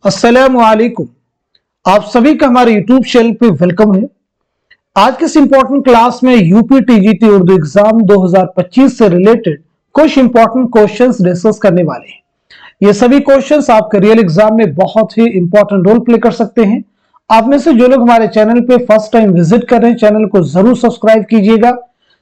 अस्सलामु अलैकुम। आप सभी का हमारे यूट्यूब चैनल पे वेलकम है। आज के इस इंपॉर्टेंट क्लास में यूपी टीजीटी उर्दू एग्जाम 2025 से रिलेटेड कुछ इंपॉर्टेंट क्वेश्चंस डिस्कस करने वाले हैं। ये सभी क्वेश्चंस आपके रियल एग्जाम में बहुत ही इंपॉर्टेंट रोल प्ले कर सकते हैं। आप में से जो लोग हमारे चैनल पे फर्स्ट टाइम विजिट कर रहे हैं, चैनल को जरूर सब्सक्राइब कीजिएगा।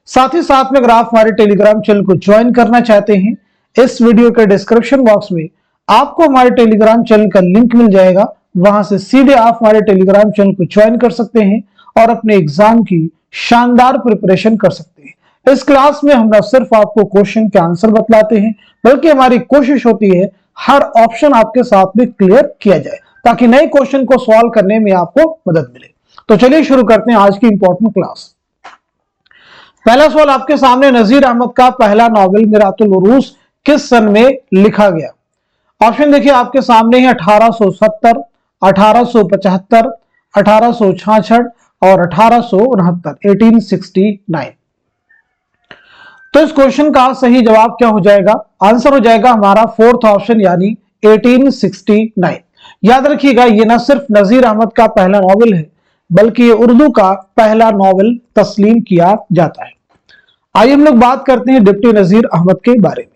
साथ ही साथ में अगर आप हमारे टेलीग्राम चैनल को ज्वाइन करना चाहते हैं, इस वीडियो के डिस्क्रिप्शन बॉक्स में आपको हमारे टेलीग्राम चैनल का लिंक मिल जाएगा। वहां से सीधे आप हमारे टेलीग्राम चैनल को ज्वाइन कर सकते हैं और अपने एग्जाम की शानदार प्रिपरेशन कर सकते हैं। इस क्लास में हम न सिर्फ आपको क्वेश्चन के आंसर बतलाते हैं, बल्कि हमारी कोशिश होती है हर ऑप्शन आपके साथ में क्लियर किया जाए, ताकि नए क्वेश्चन को सॉल्व करने में आपको मदद मिले। तो चलिए शुरू करते हैं आज की इंपॉर्टेंट क्लास। पहला सवाल आपके सामने, नजीर अहमद का पहला नॉवेल मिरातुल उरूस किस सन में लिखा गया? ऑप्शन देखिए आपके सामने है 1870, 1875, 1866 और 1869, 1869। तो इस क्वेश्चन का सही जवाब क्या हो जाएगा? आंसर हो जाएगा हमारा फोर्थ ऑप्शन यानी 1869। याद रखिएगा, ये न सिर्फ नजीर अहमद का पहला नॉवेल है, बल्कि ये उर्दू का पहला नॉवेल तस्लीम किया जाता है। आइए हम लोग बात करते हैं डिप्टी नजीर अहमद के बारे में।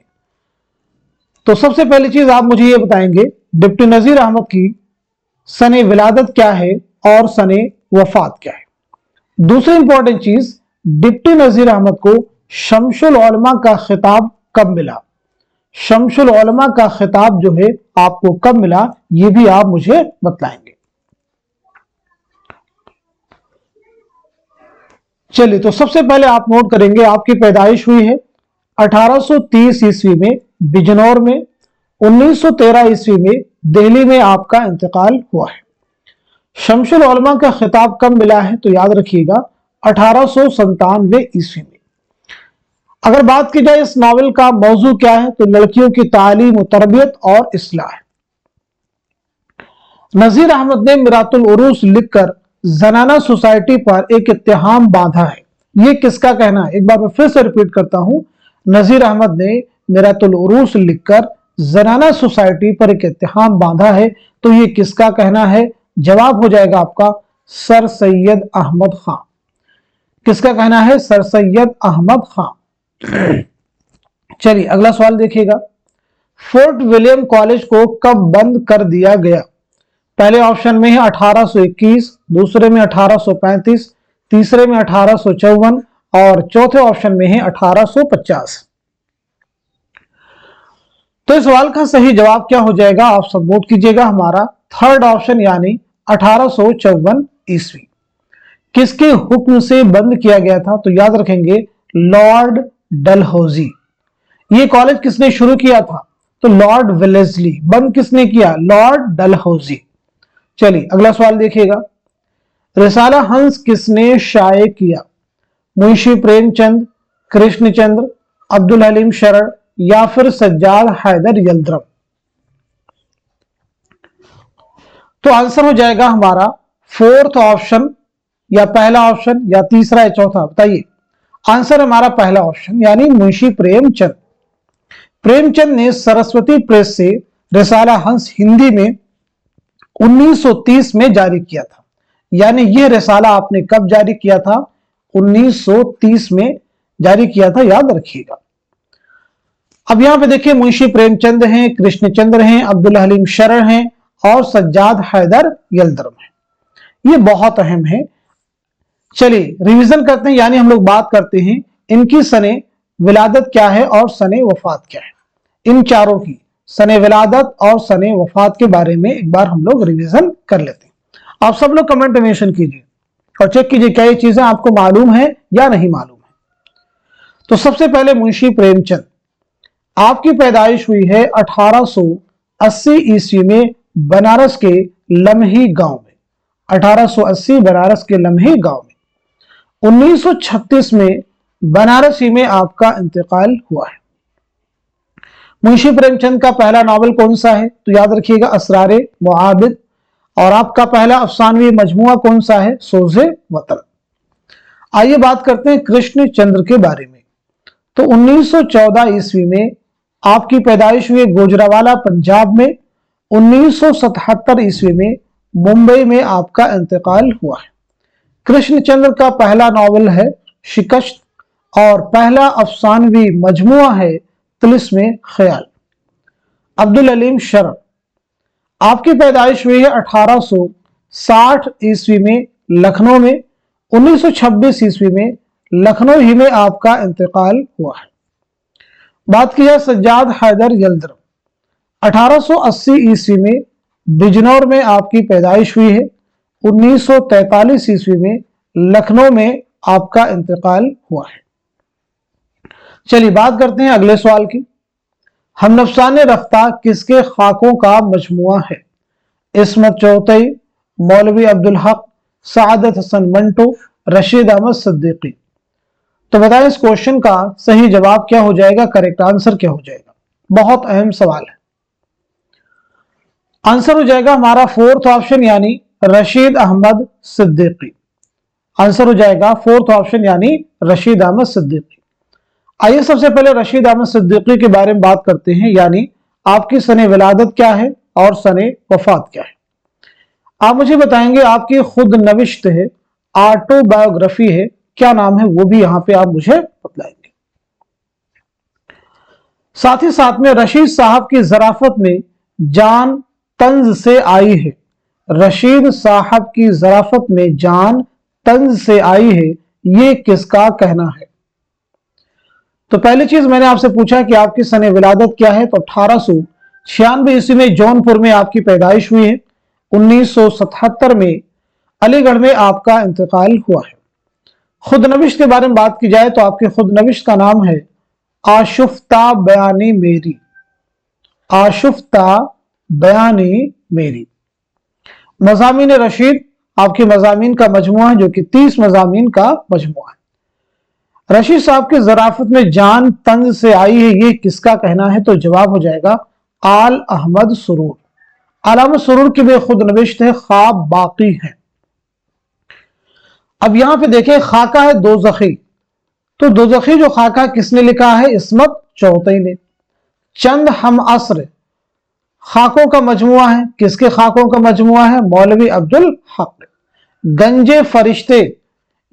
तो सबसे पहली चीज आप मुझे ये बताएंगे, डिप्टी नजीर अहमद की सने विलादत क्या है और सने वफात क्या है? दूसरी इंपॉर्टेंट चीज, डिप्टी नजीर अहमद को शमसुल उलमा का खिताब कब मिला? शमसुल उलमा का खिताब जो है आपको कब मिला, ये भी आप मुझे बतलाएंगे। चलिए, तो सबसे पहले आप नोट करेंगे, आपकी पैदाइश हुई है 1830 ईस्वी में बिजनौर में, 1913 ईस्वी में दिल्ली में आपका इंतकाल हुआ है। शमसुल उलमा का खिताब कब मिला है? तो याद रखिएगा 1897 ईस्वी में। अगर बात की जाए इस नॉवेल का मौजू क्या है, तो लड़कियों की तालीम, तरबियत और इस्लाह है। नजीर अहमद ने मिरातुल उरूस लिखकर जनाना सोसाइटी पर एक इत्तेहाम बांधा है। ये किसका कहना है? एक बार मैं फिर से रिपीट करता हूं, नजीर अहमद ने मिरातुल उरूस लिखकर जनाना सोसाइटी पर एक इत्तेहाम बांधा है, तो ये किसका कहना है? जवाब हो जाएगा आपका सर सैयद अहमद खान। किसका कहना है? सर सैयद अहमद खान। चलिए अगला सवाल देखिएगा, फोर्ट विलियम कॉलेज को कब बंद कर दिया गया? पहले ऑप्शन में है 1821, दूसरे में 1835, तीसरे में 1854 और चौथे ऑप्शन में है 1850। तो इस सवाल का सही जवाब क्या हो जाएगा? आप सब नोट कीजिएगा, हमारा थर्ड ऑप्शन यानी 1854 ईस्वी। किसके हुक्म से बंद किया गया था? तो याद रखेंगे लॉर्ड डलहौजी। ये कॉलेज किसने शुरू किया था? तो लॉर्ड वेलेस्ली। बंद किसने किया? लॉर्ड डलहौजी। चलिए अगला सवाल देखिएगा, रिसाला हंस किसने शाये किया? मुंशी प्रेमचंद, कृष्णचंद्र, अब्दुल हलीम शरण या फिर सज्जाद हैदर यलदरम? तो आंसर हो जाएगा हमारा फोर्थ ऑप्शन, या पहला ऑप्शन या तीसरा या चौथा, बताइए। आंसर हमारा पहला ऑप्शन यानी मुंशी प्रेमचंद। प्रेमचंद ने सरस्वती प्रेस से रिसाला हंस हिंदी में 1930 में जारी किया था। यानी यह रिसाला आपने कब जारी किया था? 1930 में जारी किया था, याद रखिएगा। अब यहां पे देखिए, मुंशी प्रेमचंद हैं, कृष्णचंद्र हैं, अब्दुल हलीम शरण हैं और सज्जाद हैदर यलदरम हैं। ये बहुत अहम है। चलिए रिवीजन करते हैं, यानी हम लोग बात करते हैं इनकी सने विलादत क्या है और सने वफात क्या है। इन चारों की सने विलादत और सने वफात के बारे में एक बार हम लोग रिवीजन कर लेते हैं। आप सब लोग कमेंट में मेंशन कीजिए और चेक कीजिए क्या ये चीजें आपको मालूम है या नहीं मालूम है। तो सबसे पहले मुंशी प्रेमचंद, आपकी पैदाइश हुई है 1880 ईस्वी में बनारस के लम्ही गांव में। 1880 बनारस के लम्ही गांव में। 1936 में बनारसी में आपका इंतकाल हुआ है। मुंशी प्रेमचंद का पहला नॉवेल कौन सा है? तो याद रखिएगा असरारे मुआबिद। और आपका पहला अफसानवी मजमुआ कौन सा है? सोज़े वतन। आइए बात करते हैं कृष्णचंद्र के बारे में। तो 1914 ईस्वी में आपकी पैदाइश हुई गुजरावाला पंजाब में 1977 ईस्वी में मुंबई में आपका इंतकाल हुआ है। कृष्णचंद्र का पहला नॉवल है शिकस्त और पहला अफसानवी मजमुआ है तिलिस्मे ख्याल। अब्दुल हलीम शरण, आपकी पैदाइश हुई है 1860 ईस्वी में लखनऊ में। 1926 ईस्वी में लखनऊ ही में आपका इंतकाल हुआ है। बात की जाए सज्जाद हैदर यल्दरम, 1880 ईस्वी में बिजनौर में आपकी पैदाइश हुई है। 1943 ईस्वी में लखनऊ में आपका इंतकाल हुआ है। चलिए बात करते हैं अगले सवाल की। हमनफ्साने रफ्ता किसके खाकों का मजमुआ है? इस्मत चौधरी, मौलवी अब्दुल हक, सआदत हसन मंटो, रशीद अहमद सिद्दीकी। तो बताएं इस क्वेश्चन का सही जवाब क्या हो जाएगा, करेक्ट आंसर क्या हो जाएगा? बहुत अहम सवाल है। आंसर हो जाएगा हमारा फोर्थ ऑप्शन यानी रशीद अहमद सिद्दीकी। आंसर हो जाएगा फोर्थ ऑप्शन यानी रशीद अहमद सिद्दीकी। आइए सबसे पहले रशीद अहमद सिद्दीकी के बारे में बात करते हैं, यानी आपकी सने विलादत क्या है और सने वफात क्या है। आप मुझे बताएंगे, आपकी खुद नविश्त है, ऑटोबायोग्राफी है, क्या नाम है वो भी यहां पे आप मुझे बतलाएंगे। साथ ही साथ में रशीद साहब की ज़राफत में जान तंज से आई है। रशीद साहब की ज़राफत में जान तंज से आई है, ये किसका कहना है? तो पहली चीज मैंने आपसे पूछा कि आपकी सने विलादत क्या है, तो 1896 ईस्वी में जौनपुर में आपकी पैदाइश हुई है। 1977 में अलीगढ़ में आपका इंतकाल हुआ है। खुद नविश्त के बारे में बात की जाए तो आपके खुद नविश्त का नाम है आशुफ्ता बयानी मेरी। आशुफ्ता बयानी मेरी। मज़ामीन रशीद आपके मज़ामीन का मजमुआ है, जो कि 30 मज़ामीन का मजमुआ है। रशीद साहब की ज़राफत में जान तंज से आई है, ये किसका कहना है? तो जवाब हो जाएगा आल अहमद सुरूर। आल अहमद सुरूर की भी खुद नविश्त है, ख्वाब बाकी है। अब यहां पे देखें, खाका है दोज़खी, तो दोज़खी जो खाका किसने लिखा है? इस्मत चौधरी ने। चंद हम असर खाकों का मजमुआ है, किसके खाकों का मजमुआ है? मौलवी अब्दुल हक। गंजे फरिश्ते,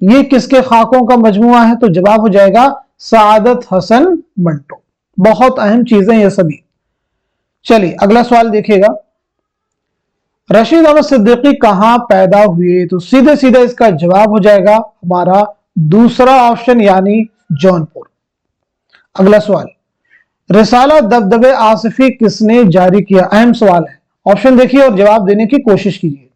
ये किसके खाकों का मजमुआ है? तो जवाब हो जाएगा सआदत हसन मंटो। बहुत अहम चीजें ये सभी। चलिए अगला सवाल देखिएगा, रशीद अहमद सिद्दीकी कहां पैदा हुए? तो सीधे सीधे इसका जवाब हो जाएगा हमारा दूसरा ऑप्शन यानी जौनपुर। अगला सवाल, रिसाला दबदबे आसिफी किसने जारी किया? अहम सवाल है, ऑप्शन देखिए और जवाब देने की कोशिश कीजिए।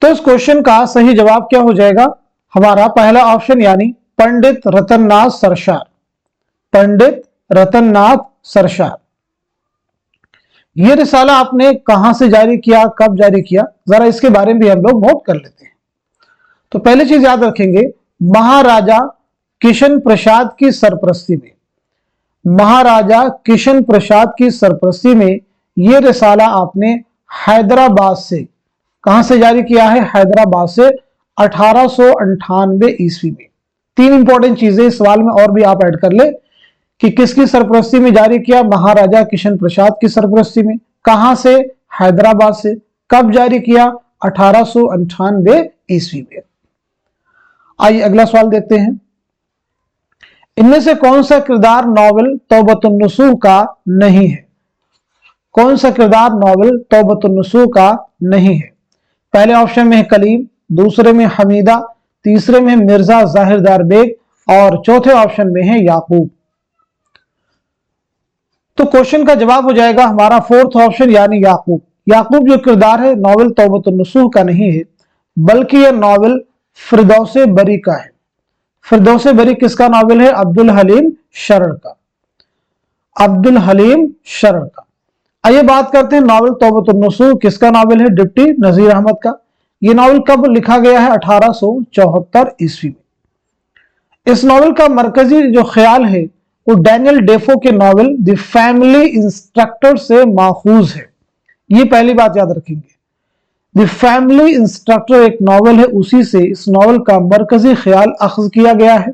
तो इस क्वेश्चन का सही जवाब क्या हो जाएगा? हमारा पहला ऑप्शन यानी पंडित रतननाथ सरशार। पंडित रतननाथ सरशार। यह रिसाला आपने कहां से जारी किया, कब जारी किया, जरा इसके बारे में भी हम लोग नोट कर लेते हैं। तो पहली चीज याद रखेंगे, महाराजा किशन प्रसाद की सरपरस्ती में, महाराजा किशन प्रसाद की सरपरस्ती में यह रिसाला आपने हैदराबाद से, कहां से जारी किया है? हैदराबाद से 1898 ईस्वी में। तीन इंपॉर्टेंट चीजें इस सवाल में और भी आप ऐड कर ले कि किसकी सरपरस्ती में जारी किया? महाराजा किशन प्रसाद की सरपरस्ती में। कहां से? हैदराबाद से। कब जारी किया? 1898 ईस्वी में। आइए अगला सवाल देखते हैं, इनमें से कौन सा किरदार नॉवल तौबतुन नसूह का नहीं है? कौन सा किरदार नॉवल तौबतुन नसूह का नहीं है? पहले ऑप्शन में है कलीम, दूसरे में हमीदा, तीसरे में मिर्जा जाहिरदार बेग और चौथे ऑप्शन में है याकूब। तो क्वेश्चन का जवाब हो जाएगा हमारा फोर्थ ऑप्शन यानी याकूब। याकूब जो किरदार है नॉवल तौबतुन नसूह का नहीं है, बल्कि यह नॉवल फिरदौसे बरी का है। फिरदौसे बरी किसका नॉवल है? अब्दुल हलीम शरण का। अब्दुल हलीम शरण का। आइए बात करते हैं नॉवल तौबतुन नसूह किसका नॉवल है? डिप्टी नजीर अहमद का। यह नॉवल कब लिखा गया है? 1874 ईस्वी में। इस नॉवल का मरकजी जो ख्याल है वो डैनियल डेफो के नॉवल द फैमिली इंस्ट्रक्टर से माखूज है। ये पहली बात याद रखेंगे। द फैमिली इंस्ट्रक्टर एक नॉवल है, उसी से इस नॉवल का मरकजी ख्याल अख्ज किया गया है।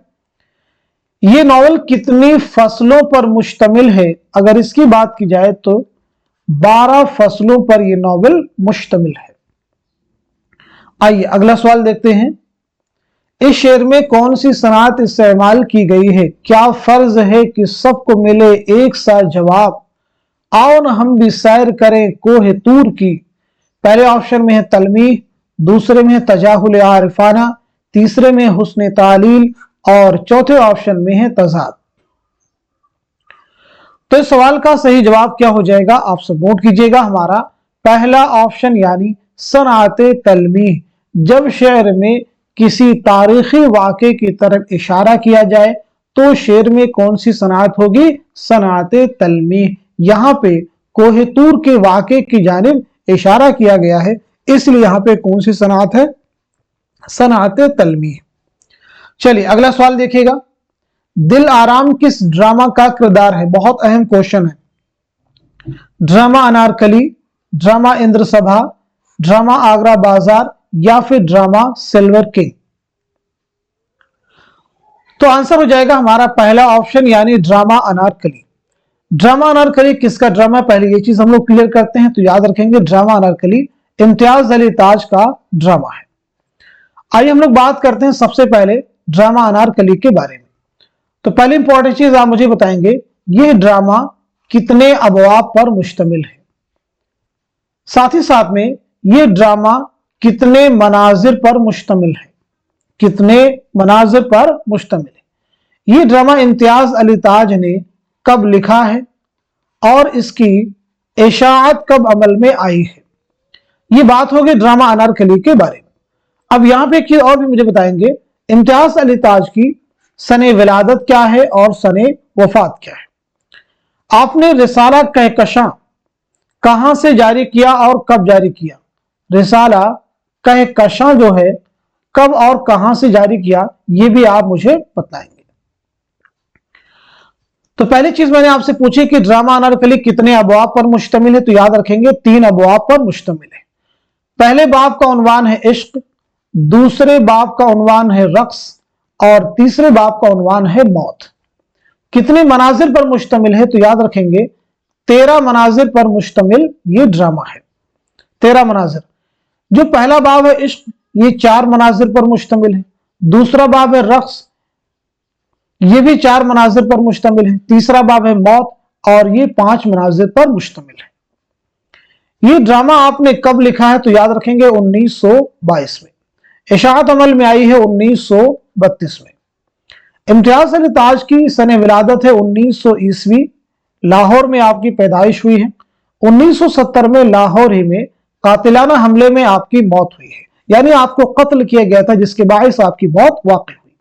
ये नॉवल कितनी फसलों पर मुश्तमिल है? अगर इसकी बात की जाए तो 12 फसलों पर यह नॉवल मुश्तमिल है। आइए अगला सवाल देखते हैं। इस शेर में कौन सी सनात इस्तेमाल की गई है? क्या फर्ज है कि सबको मिले एक सा जवाब, आओ न हम भी सैर करें कोहे तूर की। पहले ऑप्शन में है तलमीह, दूसरे में है तजाहुल आरिफाना, तीसरे में हुस्न तालील और चौथे ऑप्शन में है तजाद। तो इस सवाल का सही जवाब क्या हो जाएगा? आप सब नोट कीजिएगा। हमारा पहला ऑप्शन यानी सनाते तलमीह। जब शेर में किसी तारीखी वाक़े की तरफ इशारा किया जाए तो शेर में कौन सी सनात होगी? सनाते तलमीह। यहां पे कोहितूर के वाक़े की जानिब इशारा किया गया है, इसलिए यहां पे कौन सी सनात है? सनाते तलमीह। चलिए अगला सवाल देखिएगा। दिल आराम किस ड्रामा का किरदार है? बहुत अहम क्वेश्चन है। ड्रामा अनारकली, ड्रामा इंद्र सभा, ड्रामा आगरा बाजार या फिर ड्रामा सिल्वर किंग? तो आंसर हो जाएगा हमारा पहला ऑप्शन यानी ड्रामा अनारकली। ड्रामा अनारकली किसका ड्रामा? पहले ये चीज हम लोग क्लियर करते हैं। तो याद रखेंगे ड्रामा अनारकली इम्तियाज अली ताज का ड्रामा है। आइए हम लोग बात करते हैं सबसे पहले ड्रामा अनारकली के बारे में। तो पहली इंपॉर्टेंट चीज आप मुझे बताएंगे, यह ड्रामा कितने अबवाब पर मुश्तमिल है, साथ ही साथ में यह ड्रामा कितने मनाजिर पर मुश्तमिल है, कितने मनाजिर पर मुश्तमिल है। यह ड्रामा इम्तियाज अली ताज ने कब लिखा है और इसकी इशाअत कब अमल में आई है। यह बात होगी ड्रामा अनारकली के बारे में। अब यहां पे एक चीज और भी मुझे बताएंगे, इम्तियाज अली ताज की सने विलादत क्या है और सने वफात क्या है। आपने रिसाला कहकशां कहां से जारी किया और कब जारी किया? रिसाला कहकशां जो है कब और कहां से जारी किया, यह भी आप मुझे बताएंगे। तो पहली चीज मैंने आपसे पूछी कि ड्रामा अनारकली कितने अबवाब पर मुश्तमिल है, तो याद रखेंगे 3 अबवाब पर मुश्तमिल है। पहले बाब का उन्वान है इश्क, दूसरे बाब का उन्वान है रक्स और तीसरे बाब का उन्वान है मौत। कितने मनाजिर पर मुश्तमिल है? तो याद रखेंगे 13 मनाजिर पर मुश्तमिल ये ड्रामा है। 13 मनाजिर। जो पहला बाब है इश्क, ये 4 मनाजिर पर मुश्तमिल है। दूसरा बाब है रक्स, ये भी 4 मनाजिर पर मुश्तमिल है। तीसरा बाब है मौत और ये 5 मनाजिर पर मुश्तमिल है। ये ड्रामा आपने कब लिखा है? तो याद रखेंगे 1922 में। इशाअत अमल में आई है 1932 में। इम्तियाज अली ताज की सने विलादत है 1900 ईस्वी। लाहौर में आपकी पैदाइश हुई है। 1970 में लाहौर ही में कातिलाना हमले में आपकी मौत हुई है, यानी आपको कत्ल किया गया था जिसके बायस आपकी मौत वाक़ई हुई।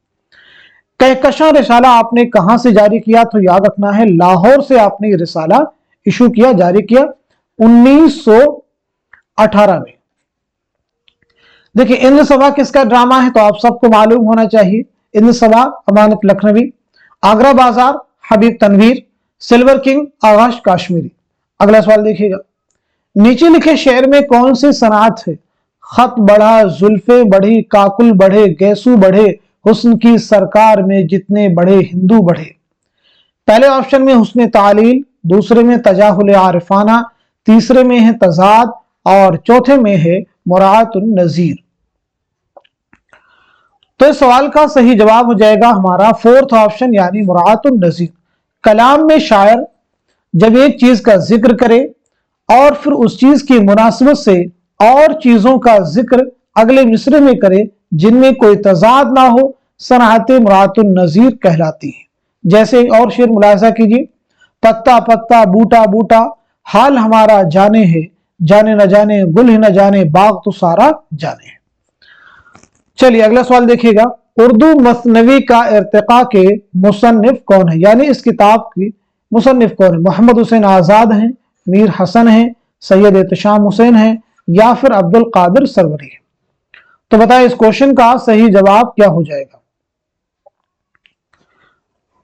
कहकशां रिसाला आपने कहां से जारी किया? तो याद रखना है लाहौर से आपने ये रिसाला इशू किया, जारी किया 1918 में। देखिए इंद्र सभा किसका ड्रामा है? तो आप सबको मालूम होना चाहिए। इंद्र सभा अमानत लखनवी, आगरा बाजार हबीब तनवीर, सिल्वर किंग आगाश काश्मीरी। अगला सवाल देखिएगा। नीचे लिखे शेर में कौन सी सनात है? खत बढ़ा, जुल्फे बढ़ी, काकुल बढ़े, गैसू बढ़े, हुस्न की सरकार में जितने बढ़े हिंदू बढ़े। पहले ऑप्शन में हुस्न तालील, दूसरे में तजाहुल आरिफाना, तीसरे में है तजाद और चौथे में है मुराअतुन नजीर। तो इस सवाल का सही जवाब हो जाएगा हमारा 4th ऑप्शन यानी मुराअतुन नजीर। कलाम में शायर जब एक चीज का जिक्र करे और फिर उस चीज की मुनासिबत से और चीजों का जिक्र अगले मिसरे में करे जिनमें कोई तजाद ना हो, सनाअत मुराअतुन नजीर कहलाती है। जैसे और शेर मुलाहिजा कीजिए, पत्ता पत्ता बूटा बूटा हाल हमारा जाने है, जाने न जाने गुल ही न जाने बाग तो सारा जाने है। चलिए अगला सवाल देखिएगा। उर्दू मसनवी का इर्तिका के मुसन्निफ कौन है? यानी इस किताब की मुसन्निफ कौन है? मोहम्मद हुसैन आजाद हैं, मीर हसन हैं, सैयद एहतशाम हुसैन हैं या फिर अब्दुल कादिर सरवरी है? तो बताएं इस क्वेश्चन का सही जवाब क्या हो जाएगा?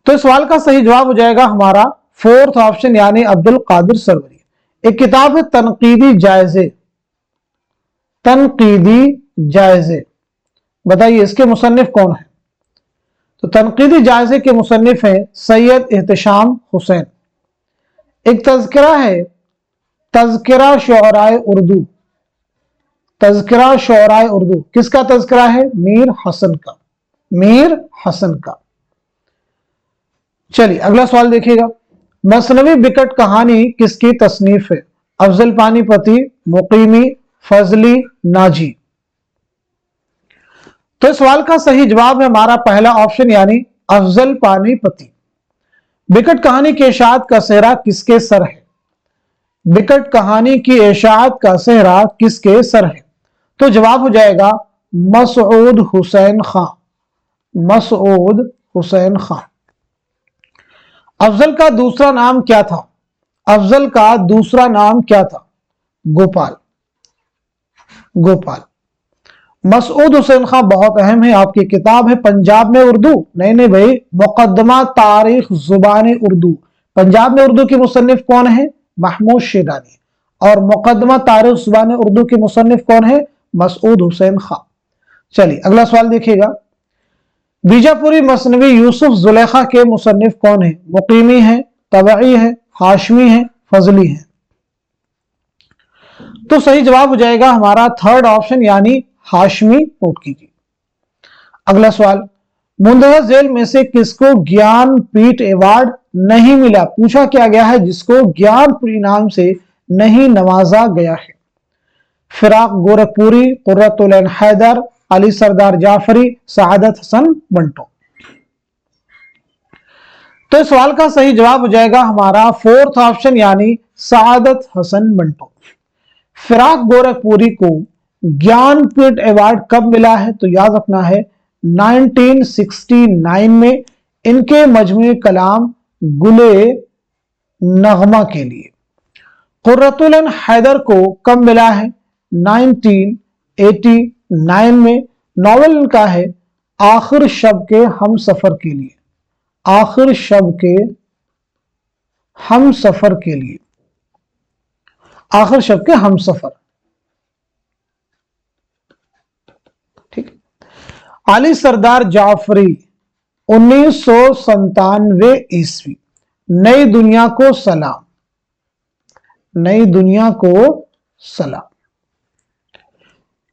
तो इस सवाल का सही जवाब हो जाएगा हमारा 4th ऑप्शन यानी अब्दुल कादिर सरवरी। एक किताब है तनकीदी जायजे, तनकीदी जायजे। बताइए इसके मुसन्निफ कौन है? तो तनकीदी जायजे के मुसन्निफ हैं सैयद एहतशाम हुसैन। एक तज़किरा है तज़किरा शुअराए उर्दू, तज़किरा शुअराए उर्दू किसका तज़किरा है? मीर हसन का, मीर हसन का। चलिए अगला सवाल देखिएगा, मसनवी बिकट कहानी किसकी तसनीफ है? अफजल पानीपति, मुकीमी, फजली, नाजी। तो इस सवाल का सही जवाब है हमारा पहला ऑप्शन यानी अफजल पानीपति। बिकट कहानी की इशाअत का सेहरा किसके सर है? बिकट कहानी की इशाअत का सेहरा किसके सर है? तो जवाब हो जाएगा मसऊद हुसैन खां, मसऊद हुसैन खां। अफजल का दूसरा नाम क्या था? अफजल का दूसरा नाम क्या था? गोपाल, गोपाल। मसऊद हुसैन खां बहुत अहम है, आपकी किताब है पंजाब में उर्दू, नहीं नहीं भाई, मुकद्दमा तारीख जुबान उर्दू। पंजाब में उर्दू के मुसन्निफ कौन है? महमूद शेरानी। और मुकद्दमा तारीख जुबान उर्दू के मुसन्निफ कौन है? मसऊद हुसैन खां। चलिए अगला सवाल देखिएगा, बीजापुरी मसनवी यूसुफ जुलेखा के मुसन्निफ कौन है? मुकीमी है, तबई है, हाशमी है, फजली है। तो सही जवाब हो जाएगा हमारा थर्ड ऑप्शन यानी हाशमी। नोट कीजिए। अगला सवाल, मुंदरजा झेल में से किसको ज्ञानपीठ अवार्ड नहीं मिला? पूछा क्या गया है जिसको ज्ञानपीठ इनाम से नहीं नवाजा गया है? फिराक गोरखपुरी, कुर्रतुल ऐन हैदर, अली सरदार जाफरी, सआदत हसन मंटो। तो इस सवाल का सही जवाब हो जाएगा हमारा फोर्थ ऑप्शन यानी सआदत हसन मंटो। फिराक गोरखपुरी को ज्ञानपीठ अवार्ड कब मिला है? तो याद रखना है 1969 में इनके मजमूए कलाम गुले नगमा के लिए। कुर्रतुल ऐन हैदर को कब मिला है? 1989 में। नॉवेल इनका है आखिर शब के हम सफर के लिए, आखिर शब के हम सफर के लिए, आखिर शब के हम सफर। ठीक। अली सरदार जाफरी 1997 ईस्वी, नई दुनिया को सलाम, नई दुनिया को सलाम।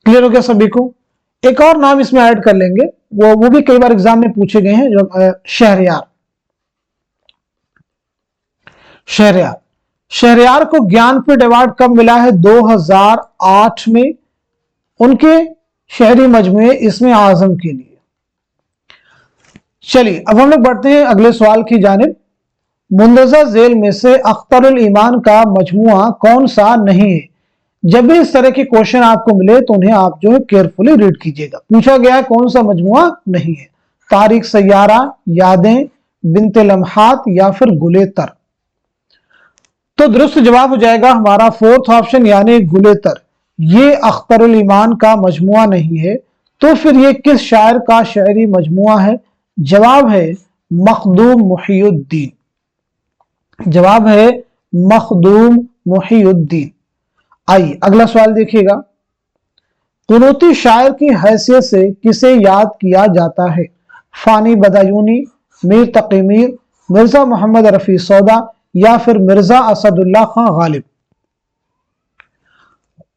क्लियर हो गया सभी को? एक और नाम इसमें ऐड कर लेंगे, वो भी कई बार एग्जाम में पूछे गए हैं, जो शहरयार। शहरयार, शहरयार को ज्ञानपीठ अवार्ड कब मिला है? 2008 में उनके शहरी मजमूए इसमें आजम के लिए। चलिए अब हम लोग बढ़ते हैं अगले सवाल की जानिब। मुंदरजा झेल में से अख्तरुल ईमान का मजमुआ कौन सा नहीं है? जब भी इस तरह के क्वेश्चन आपको मिले तो उन्हें आप जो है केयरफुली रीड कीजिएगा। पूछा गया है कौन सा मजमुआ नहीं है? तारीख सैयारा, यादें, बिन्ते लम्हात या फिर गुलेतर। तो दुरुस्त जवाब हो जाएगा हमारा फोर्थ ऑप्शन यानी गुलेतर। ये अख्तरुल ईमान का मजमुआ नहीं है। तो फिर ये किस शायर का शायरी मजमुआ है? जवाब है मखदूम मुहियुद्दीन, जवाब है मखदूम मुहियुद्दीन। आइए अगला सवाल देखिएगा, कुनूती शायर की हैसियत से किसे याद किया जाता है? फानी बदायूनी, मीर तकी मीर, मिर्जा मोहम्मद रफी सौदा या फिर मिर्जा असदुल्ला खां गालिब।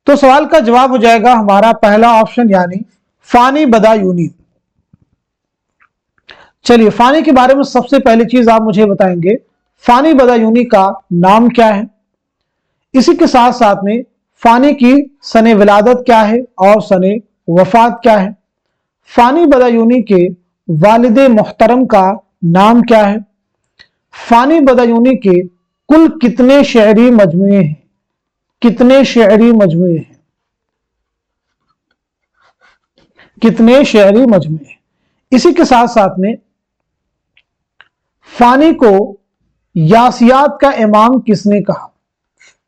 तो सवाल का जवाब हो जाएगा हमारा पहला ऑप्शन यानी फानी बदायूनी। चलिए फानी के बारे में सबसे पहली चीज आप मुझे बताएंगे, फानी बदायूनी का नाम क्या है? इसी के साथ साथ में फानी की सने विलादत क्या है और सने वफात क्या है? फानी बदायूनी के वालिदे मुहतरम का नाम क्या है? फानी बदायूनी के कुल कितने शेरी मजमुए हैं? कितने शेरी मजमुए हैं? कितने शेरी मजमुए हैं? इसी के साथ साथ में फानी को यासियात का इमाम किसने कहा?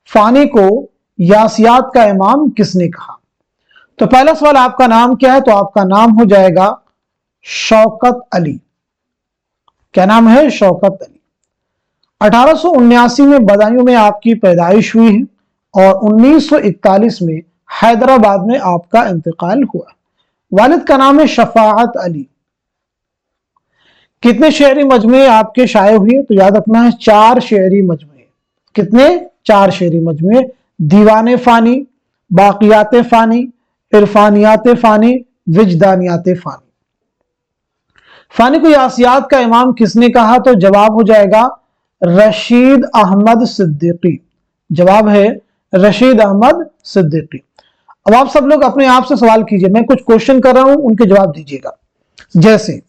फानी को यासियात का इमाम किसने कहा? तो पहला सवाल आपका नाम क्या है? तो आपका नाम हो जाएगा शौकत अली। क्या नाम है? शौकत अली। 1879 में बदायूं में आपकी पैदाइश हुई है और 1941 में हैदराबाद में आपका इंतकाल हुआ। वालिद का नाम है शफाअत अली। कितने शेरी मजमुए आपके शाये हुए? तो याद रखना है 4 शेरी मजमुए। कितने? 4 शेरी मजमुए। दीवाने फानी, बाकियात फानी, इरफानियात फानी, विजदानियात फानी। फानी को यासियात का इमाम किसने कहा? तो जवाब हो जाएगा रशीद अहमद सिद्दीकी। जवाब है रशीद अहमद सिद्दीकी। अब आप सब लोग अपने आप से सवाल कीजिए, मैं कुछ क्वेश्चन कर रहा हूं, उनके जवाब दीजिएगा। जैसे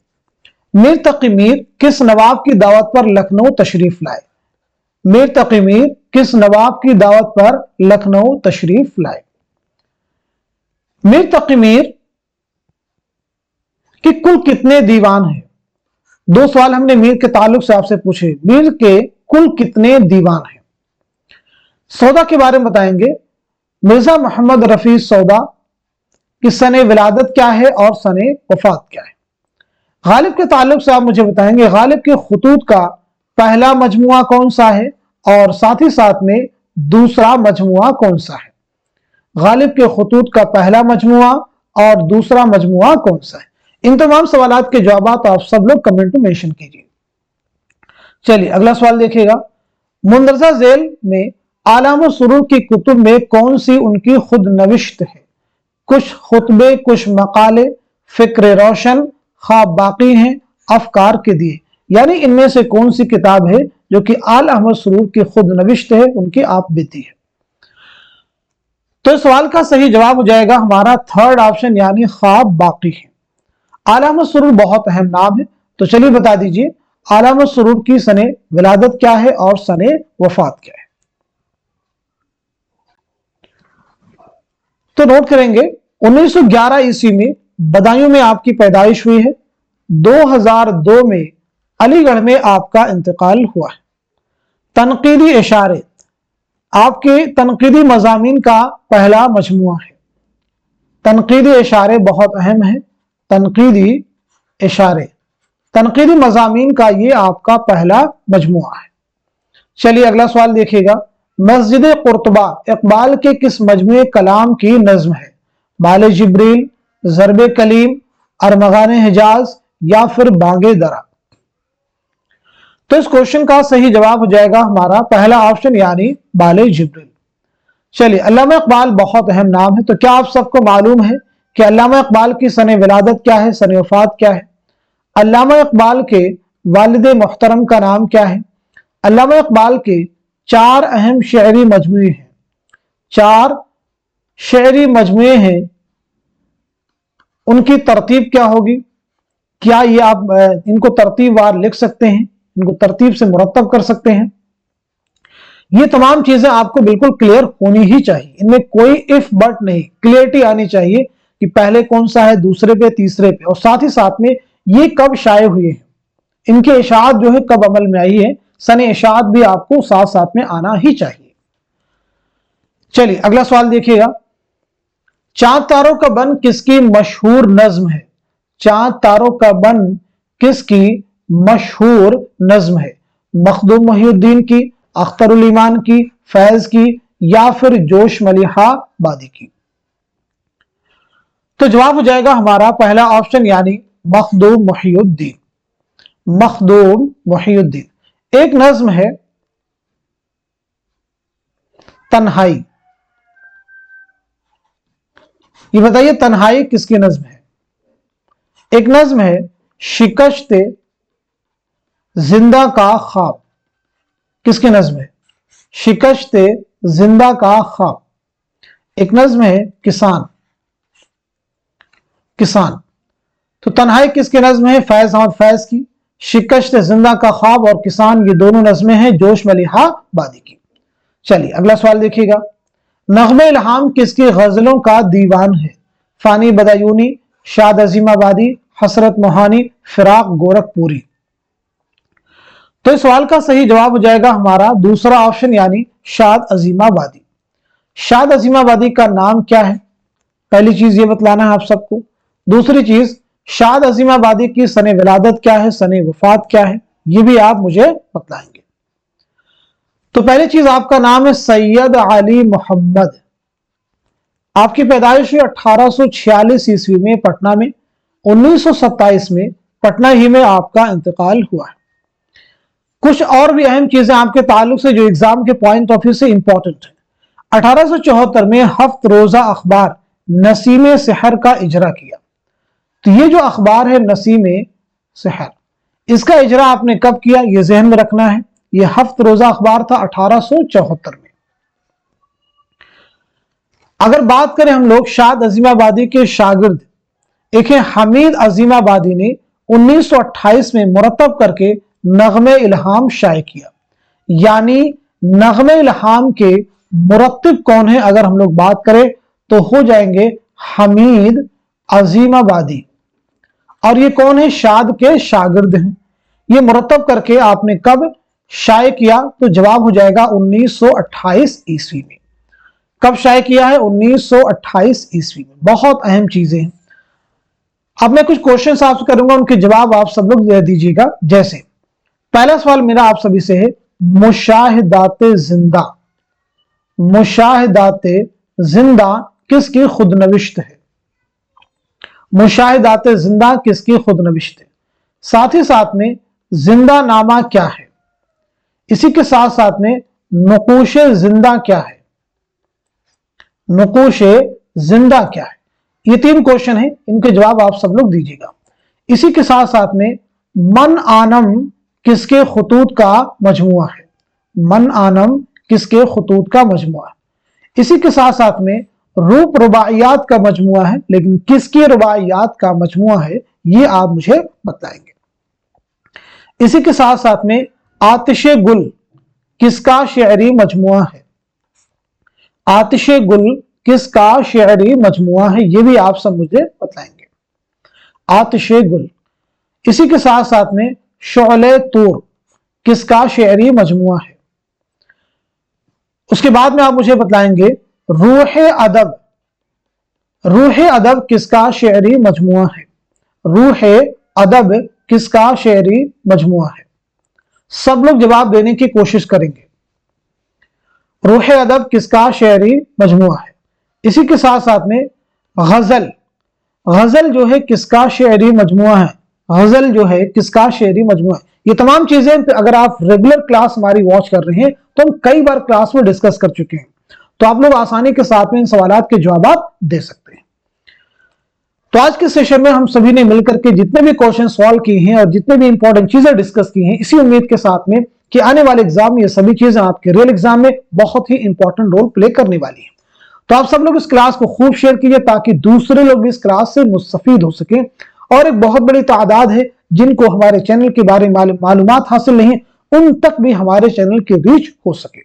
मीर तकी मीर किस नवाब की दावत पर लखनऊ तशरीफ लाए? मीर तकी मीर किस नवाब की दावत पर लखनऊ तशरीफ लाए? मीर तकी मीर कि कुल कितने दीवान हैं? 2 सवाल हमने मीर के ताल्लुक से आपसे पूछे। मीर के कुल कितने दीवान हैं? सौदा के बारे में बताएंगे। मिर्जा मोहम्मद रफी सौदा की सने विलादत क्या है और सने वफात क्या है? गालिब के ताल्लुक से आप मुझे बताएंगे गालिब के खुतूत का पहला मजमुआ कौन सा है और साथ ही साथ में दूसरा मजमुआ कौन सा है? गालिब के खुतूत का पहला मजमुआ और दूसरा मजमुआ कौन सा है? इन तमाम सवालात के जवाब आप सब लोग कमेंट में मेंशन कीजिए। चलिए अगला सवाल देखिएगा। मुंदरजा झेल में आलाम सुरूर की कुतुब में कौन सी उनकी खुद नविश्त है? कुछ खुतबे, कुछ मकाले, फिक्र रोशन, ख्वाब बाकी हैं, अफकार के दिए। यानी इनमें से कौन सी किताब है जो कि आल अहमद सुरूर की खुद नविश्त है, उनकी आप बीती है? तो इस सवाल का सही जवाब हो जाएगा हमारा 3rd ऑप्शन, यानी ख्वाब बाकी है। आला अहमद सुरूर बहुत अहम नाम है, तो चलिए बता दीजिए आला अहमद सुरूर की सने विलादत क्या है और सने वफात क्या है? तो नोट करेंगे 1911 ईस्वी में बदायूं में आपकी पैदाइश हुई है। 2002 में अलीगढ़ में आपका इंतकाल हुआ है। तनकीदी इशारे आपके तनकीदी मजामीन का पहला मजमुआ है। तनकीदी इशारे बहुत अहम है। तनकीदी इशारे तनकीदी मजामीन का ये आपका पहला मजमुआ है। चलिए अगला सवाल देखिएगा। मस्जिद कुर्तबा इकबाल के किस मजमुए कलाम की नज्म है? बाले जिब्रील, ज़रबे कलीम, अरमगान हिजाज या फिर बांगे दरा? तो इस क्वेश्चन का सही जवाब हो जाएगा हमारा पहला ऑप्शन, यानी बाले जिब्रील। चलिए अल्लामा इकबाल बहुत अहम नाम है, तो क्या आप सबको मालूम है कि अल्लामा इकबाल की सने विलादत क्या है, सने वफात क्या है? अल्लामा इकबाल के वालिद मुहतरम का नाम क्या है? अल्लामा इकबाल के 4 अहम शेरी मजमुए हैं। 4 शेरी मजमुए हैं, उनकी तरतीब क्या होगी? क्या ये आप इनको तरतीबवार लिख सकते हैं? इनको तरतीब से मुरतब कर सकते हैं? ये तमाम चीजें आपको बिल्कुल क्लियर होनी ही चाहिए। इनमें कोई इफ बट नहीं, क्लियरिटी आनी चाहिए कि पहले कौन सा है, दूसरे पे, तीसरे पे, और साथ ही साथ में ये कब शाये हुए हैं, इनके इशाअत जो है कब अमल में आई है, सने इशाअत भी आपको साथ साथ में आना ही चाहिए। चलिए अगला सवाल देखिएगा। चांद तारों का बन किसकी मशहूर नज्म है? चांद तारों का बन किसकी मशहूर नज्म है? मखदूम मोहिउद्दीन की, अख्तरुल ईमान की, फैज की, या फिर जोश मलिहा बादी की? तो जवाब हो जाएगा हमारा पहला ऑप्शन, यानी मखदूम मोहिउद्दीन। मखदूम मोहिउद्दीन। एक नज्म है तन्हाई। ये बताइए तन्हाई किसकी नज्म है? एक नज्म है शिकश्ते जिंदा का ख्वाब। किसकी नज्म है? शिकश्ते जिंदा का ख्वाब। एक नज्म है किसान। किसान। तो तन्हाई किसकी नज्म है? फैज अहमद फैज की। शिकश्ते जिंदा का ख्वाब और किसान, ये दोनों नज्में हैं जोश मलिहा बादी की। चलिए अगला सवाल देखिएगा। नग़्मे इल्हाम किसकी गजलों का दीवान है? फानी बदायूनी, शाद अजीमाबादी, हसरत मोहानी, फिराक गोरखपुरी? तो इस सवाल का सही जवाब हो जाएगा हमारा दूसरा ऑप्शन, यानी शाद अजीमाबादी। शाद अजीमाबादी का नाम क्या है? पहली चीज ये बतलाना है आप सबको। दूसरी चीज, शाद अजीमाबादी की सने विलादत क्या है, सने वफात क्या है, ये भी आप मुझे बतलाएंगे। तो पहली चीज आपका नाम है सैयद अली मोहम्मद। आपकी पैदाइश हुई 1846 ईस्वी में पटना में। 1927 में पटना ही में आपका इंतकाल हुआ है। कुछ और भी अहम चीजें आपके ताल्लुक से जो एग्जाम के पॉइंट ऑफ व्यू से इंपॉर्टेंट है। 1874 में हफ्त रोजा अखबार नसीम सहर का इजरा किया। तो ये जो अखबार है नसीम सहर, इसका इजरा आपने कब किया, ये जहन में रखना है। ये हफ्त रोजा अखबार था 1874 में। अगर बात करें हम लोग शाद अजीमाबादी के शागिर्द एक है हमीद अजीमाबादी ने 1928 में मुरतब करके नग़्मे इल्हाम शाये किया। यानी नग़्मे इल्हाम के मुरत्तिब कौन है अगर हम लोग बात करें तो हो जाएंगे हमीद अजीमाबादी, और ये कौन है, शाद के शागिर्द हैं। ये मुरतब करके आपने कब शाये किया, तो जवाब हो जाएगा 1928 ईस्वी में। कब शाये किया है, 1928 ईस्वी में। बहुत अहम चीजें हैं। अब मैं कुछ क्वेश्चंस आपसे करूंगा, उनके जवाब आप सब लोग दे दीजिएगा। जैसे पहला सवाल मेरा आप सभी से है, मुशाहिदाते जिंदा, मुशाहिदाते जिंदा किसकी खुदनविश्त है? मुशाहिदाते जिंदा किसकी खुदनविश्त है? साथ ही साथ में जिंदा नामा क्या है? इसी के साथ साथ में नुकूशे जिंदा क्या है? नुकूशे जिंदा क्या है? ये 3 क्वेश्चन है, इनके जवाब आप सब लोग दीजिएगा। इसी के साथ साथ में मन आनम किसके खुतूत का मजमुआ है? मन आनम किसके खुतूत का मजमुआ है? इसी के साथ साथ में रूप रुबाइयात का मजमुआ है, लेकिन किसकी रुबाइयात का मजमुआ है ये आप मुझे बताएंगे। इसी के साथ साथ में आतिशे गुल किसका शेरी मजमुआ है? आतिशे गुल किसका शेरी मजमुआ है, ये भी आप सब मुझे बताएंगे। आतिशे गुल। इसी के साथ साथ में शोले तूर किसका शेरी मजमुआ है? उसके बाद में आप मुझे बताएंगे रूह अदब, रूह अदब किसका शेरी मजमुआ है? रूह अदब किसका शेरी मजमुआ है? सब लोग जवाब देने की कोशिश करेंगे। रूह अदब किसका शेरी मजमुआ है? इसी के साथ साथ में गजल, गजल जो है किसका शेरी मजमुआ है? गजल जो है किसका शेरी मजमुआ है? ये तमाम चीजें अगर आप रेगुलर क्लास हमारी वॉच कर रहे हैं तो हम कई बार क्लास में डिस्कस कर चुके हैं, तो आप लोग आसानी के साथ में इन सवालों के जवाब दे सकते हैं। तो आज के सेशन में हम सभी ने मिलकर के जितने भी क्वेश्चन सॉल्व किए हैं और जितने भी इंपॉर्टेंट चीजें डिस्कस की हैं, इसी उम्मीद के साथ में कि आने वाले एग्जाम में ये सभी चीजें आपके रियल एग्जाम में बहुत ही इंपॉर्टेंट रोल प्ले करने वाली है। तो आप सब लोग इस क्लास को खूब शेयर कीजिए ताकि दूसरे लोग भी इस क्लास से मुस्तफीद हो सकें, और एक बहुत बड़ी तादाद है जिनको हमारे चैनल के बारे में मालूमात हासिल नहीं है, उन तक भी हमारे चैनल की रीच हो सके।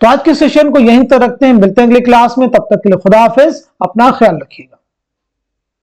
तो आज के सेशन को यहीं तक रखते हैं, मिलते हैं अगले क्लास में। तब तक के लिए खुदा हाफिज, अपना ख्याल रखिएगा।